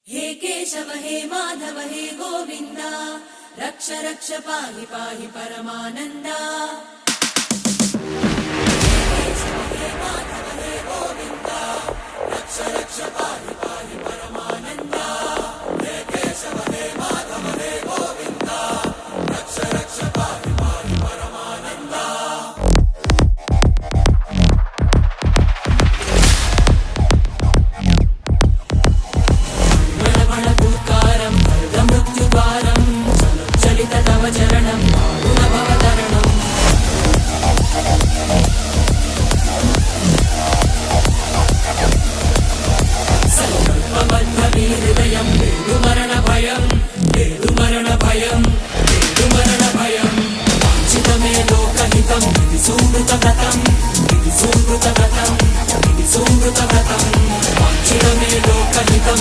हे केशव हे माधव हे गोविंद रक्ष रक्ष पाहि पाहि परमानंदा। हे केशव हे माधव हे गोविंद रक्ष रक्ष पाहि पाहि परमानंदा। हे केशव हे माधव हे गोविंद रक्ष रक्ष पाहि पाहि परमानंदा। चरणं गुणभवतरणं संकल्पबद्धहृदयं मरणभयं मरणभयं मरणभयं वाञ्छितमे लोकहितं सुमृतव्रतं सुमृतव्रतं सुमृतव्रतं वाञ्छितमे लोकहितं